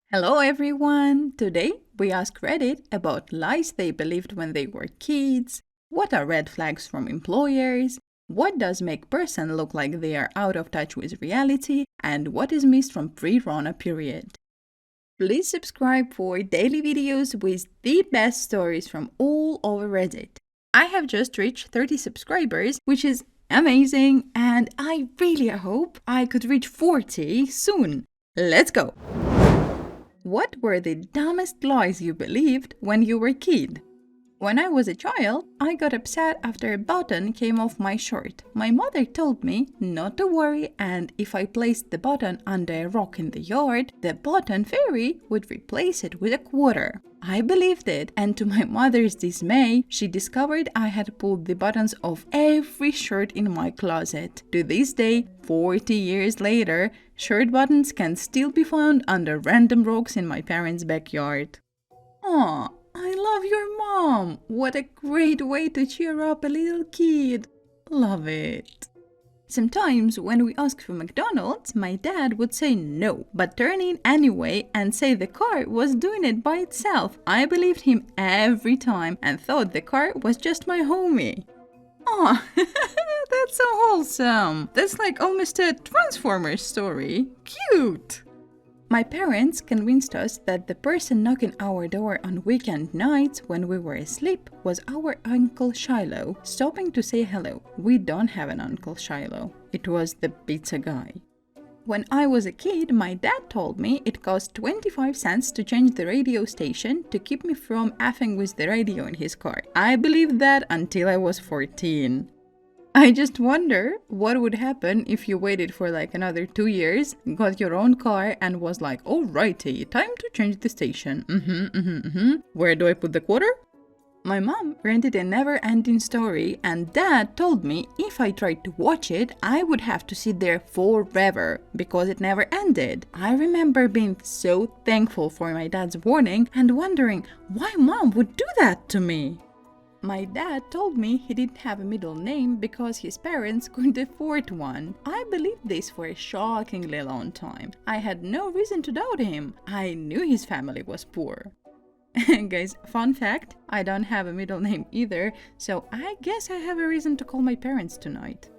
Hello everyone! Today we ask Reddit about lies they believed when they were kids, what are red flags from employers, what does make person look like they are out of touch with reality, and what is missed from pre-rona period. Please subscribe for daily videos with the best stories from all over Reddit. I have just reached 30 subscribers, which is amazing, and I really hope I could reach 40 soon. Let's go! What were the dumbest lies you believed when you were a kid? When I was a child, I got upset after a button came off my shirt. My mother told me not to worry, and if I placed the button under a rock in the yard, the button fairy would replace it with a quarter. I believed it, and to my mother's dismay, she discovered I had pulled the buttons off every shirt in my closet. To this day, 40 years later, shirt buttons can still be found under random rocks in my parents' backyard. Aw, I love your mom! What a great way to cheer up a little kid! Love it! Sometimes when we ask for McDonald's, my dad would say no, but turn in anyway and say the car was doing it by itself. I believed him every time and thought the car was just my homie. Aw, that's so wholesome! That's like almost a Transformers story. Cute! My parents convinced us that the person knocking our door on weekend nights when we were asleep was our Uncle Shiloh, stopping to say hello. We don't have an Uncle Shiloh. It was the pizza guy. When I was a kid, my dad told me it cost 25 cents to change the radio station to keep me from effing with the radio in his car. I believed that until I was 14. I just wonder what would happen if you waited for like another 2 years, got your own car and was like, alrighty, time to change the station. Where do I put the quarter? My mom rented a never-ending story and dad told me if I tried to watch it, I would have to sit there forever because it never ended. I remember being so thankful for my dad's warning and wondering why mom would do that to me. My dad told me he didn't have a middle name because his parents couldn't afford one. I believed this for a shockingly long time. I had no reason to doubt him. I knew his family was poor. Guys, fun fact, I don't have a middle name either, so I guess I have a reason to call my parents tonight.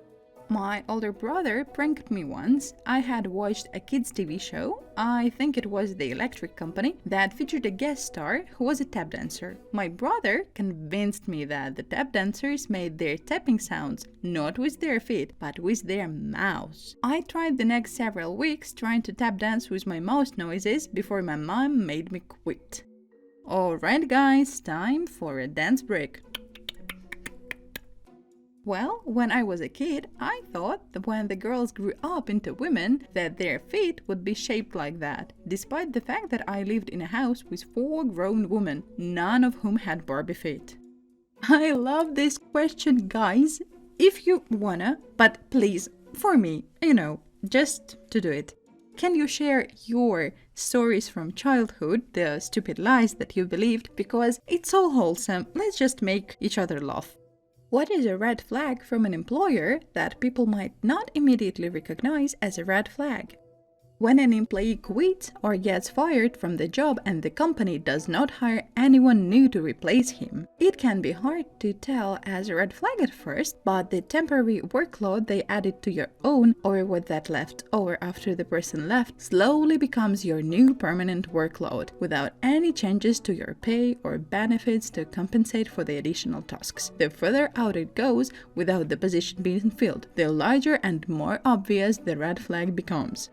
My older brother pranked me once. I had watched a kids' TV show, I think it was The Electric Company, that featured a guest star who was a tap dancer. My brother convinced me that the tap dancers made their tapping sounds not with their feet, but with their mouths. I tried the next several weeks trying to tap dance with my mouth noises before my mom made me quit. Alright guys, time for a dance break. Well, when I was a kid, I thought that when the girls grew up into women, that their feet would be shaped like that, despite the fact that I lived in a house with 4 grown women, none of whom had Barbie feet. I love this question, guys, if you wanna, but please, for me, just to do it. Can you share your stories from childhood, the stupid lies that you believed, because it's so wholesome, let's just make each other laugh. What is a red flag from an employer that people might not immediately recognize as a red flag? When an employee quits or gets fired from the job and the company does not hire anyone new to replace him, it can be hard to tell as a red flag at first, but the temporary workload they added to your own or what that left over after the person left slowly becomes your new permanent workload without any changes to your pay or benefits to compensate for the additional tasks. The further out it goes without the position being filled, the larger and more obvious the red flag becomes.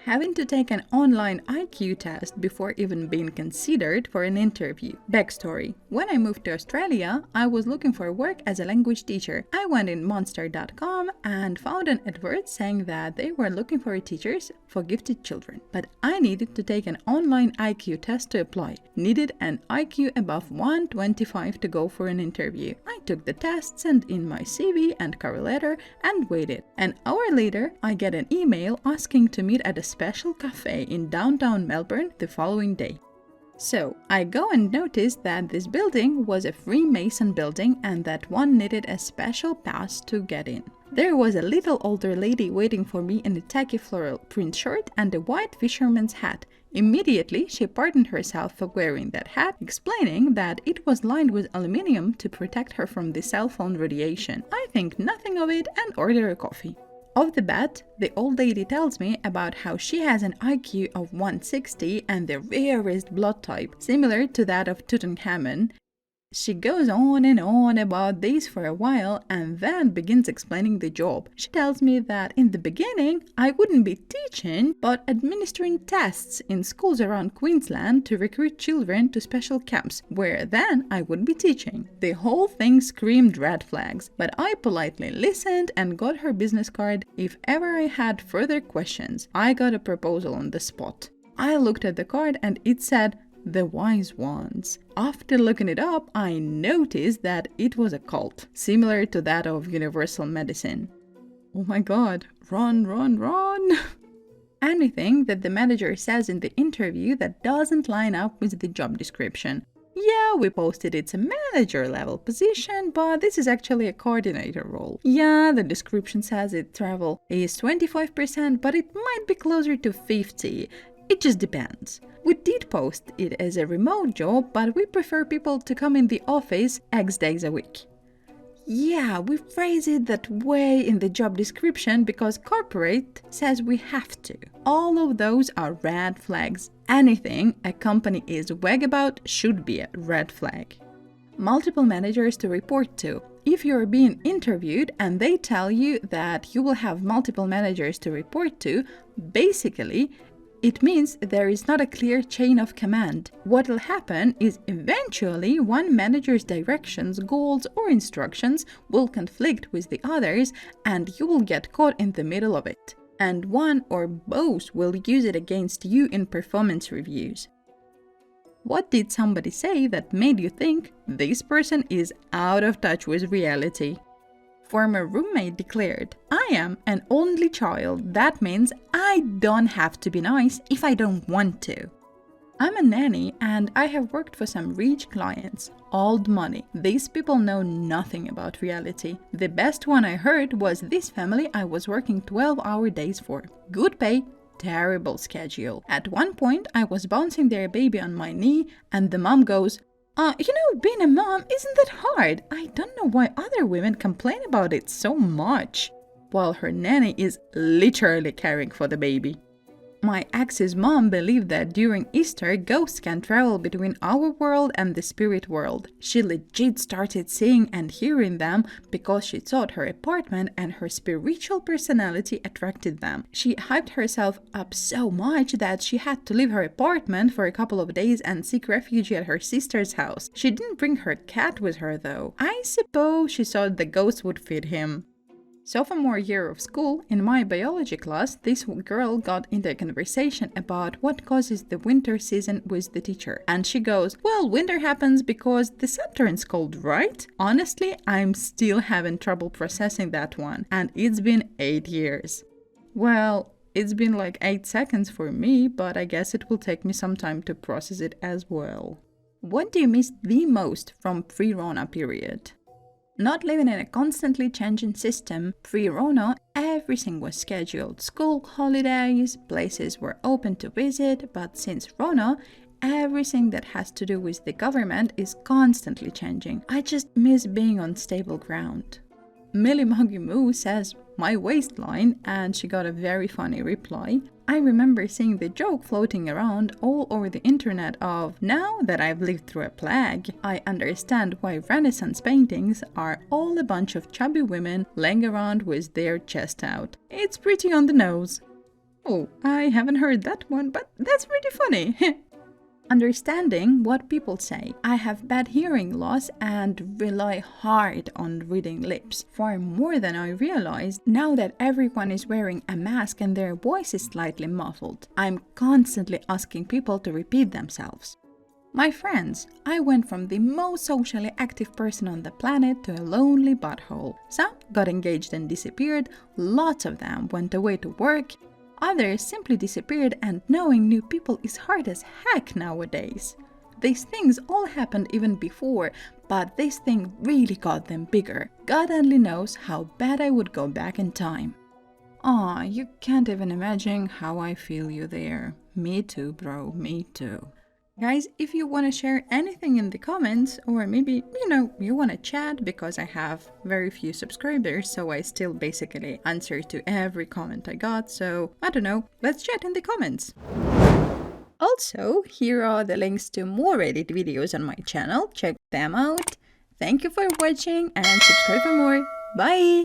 Having to take an online IQ test before even being considered for an interview. Backstory. When I moved to Australia, I was looking for work as a language teacher. I went in monster.com and found an advert saying that they were looking for teachers for gifted children. But I needed to take an online IQ test to apply. Needed an IQ above 125 to go for an interview. I took the test, sent in my CV and cover letter, and waited. An hour later, I get an email asking to meet at a special cafe in downtown Melbourne the following day. So, I go and notice that this building was a Freemason building and that one needed a special pass to get in. There was a little older lady waiting for me in a tacky floral print shirt and a white fisherman's hat. Immediately, she pardoned herself for wearing that hat, explaining that it was lined with aluminium to protect her from the cell phone radiation. I think nothing of it and order a coffee. Off the bat, the old lady tells me about how she has an IQ of 160 and the rarest blood type, similar to that of Tutankhamun. She goes on and on about this for a while and then begins explaining the job. She tells me that in the beginning, I wouldn't be teaching, but administering tests in schools around Queensland to recruit children to special camps, where then I would be teaching. The whole thing screamed red flags, but I politely listened and got her business card if ever I had further questions. I got a proposal on the spot. I looked at the card and it said, "The Wise Ones." After looking it up, I noticed that it was a cult, similar to that of Universal Medicine. Oh my god, run, run, run! Anything that the manager says in the interview that doesn't line up with the job description. Yeah, we posted it's a manager level position, but this is actually a coordinator role. Yeah, the description says its travel is 25%, but it might be closer to 50%. It just depends. We did post it as a remote job, but we prefer people to come in the office X days a week. Yeah, we phrase it that way in the job description because corporate says we have to. All of those are red flags. Anything a company is vague about should be a red flag. Multiple managers to report to. If you're being interviewed and they tell you that you will have multiple managers to report to, basically, it means there is not a clear chain of command. What will happen is eventually one manager's directions, goals, or instructions will conflict with the others and you will get caught in the middle of it. And one or both will use it against you in performance reviews. What did somebody say that made you think this person is out of touch with reality? Former roommate declared, "I am an only child. That means I don't have to be nice if I don't want to." I'm a nanny and I have worked for some rich clients. Old money. These people know nothing about reality. The best one I heard was this family I was working 12-hour days for. Good pay, terrible schedule. At one point I was bouncing their baby on my knee and the mom goes, being a mom isn't that hard. I don't know why other women complain about it so much. While her nanny is literally caring for the baby. My ex's mom believed that during Easter, ghosts can travel between our world and the spirit world. She legit started seeing and hearing them because she thought her apartment and her spiritual personality attracted them. She hyped herself up so much that she had to leave her apartment for a couple of days and seek refuge at her sister's house. She didn't bring her cat with her though. I suppose she thought the ghost would feed him. Sophomore year of school, in my biology class, this girl got into a conversation about what causes the winter season with the teacher. And she goes, "Well, winter happens because the sun turns cold, right?" Honestly, I'm still having trouble processing that one. And it's been 8 years. Well, it's been like 8 seconds for me, but I guess it will take me some time to process it as well. What do you miss the most from pre-rona period? Not living in a constantly changing system, pre-rona, everything was scheduled. School holidays, places were open to visit, but since rona, everything that has to do with the government is constantly changing. I just miss being on stable ground. Millie Magumu says, "My waistline," and she got a very funny reply. I remember seeing the joke floating around all over the internet of, "Now that I've lived through a plague, I understand why Renaissance paintings are all a bunch of chubby women laying around with their chest out. It's pretty on the nose." Oh, I haven't heard that one, but that's pretty funny. Understanding what people say. I have bad hearing loss and rely hard on reading lips, far more than I realized now that everyone is wearing a mask and their voice is slightly muffled. I'm constantly asking people to repeat themselves. My friends, I went from the most socially active person on the planet to a lonely butthole. Some got engaged and disappeared, lots of them went away to work, others simply disappeared, and knowing new people is hard as heck nowadays. These things all happened even before, but this thing really got them bigger. God only knows how bad I would go back in time. Aw, you can't even imagine how I feel you there. Me too, bro, me too. Guys, if you want to share anything in the comments, or maybe, you want to chat, because I have very few subscribers, so I still basically answer to every comment I got, so I don't know, let's chat in the comments. Also, here are the links to more Reddit videos on my channel, check them out. Thank you for watching and subscribe for more. Bye!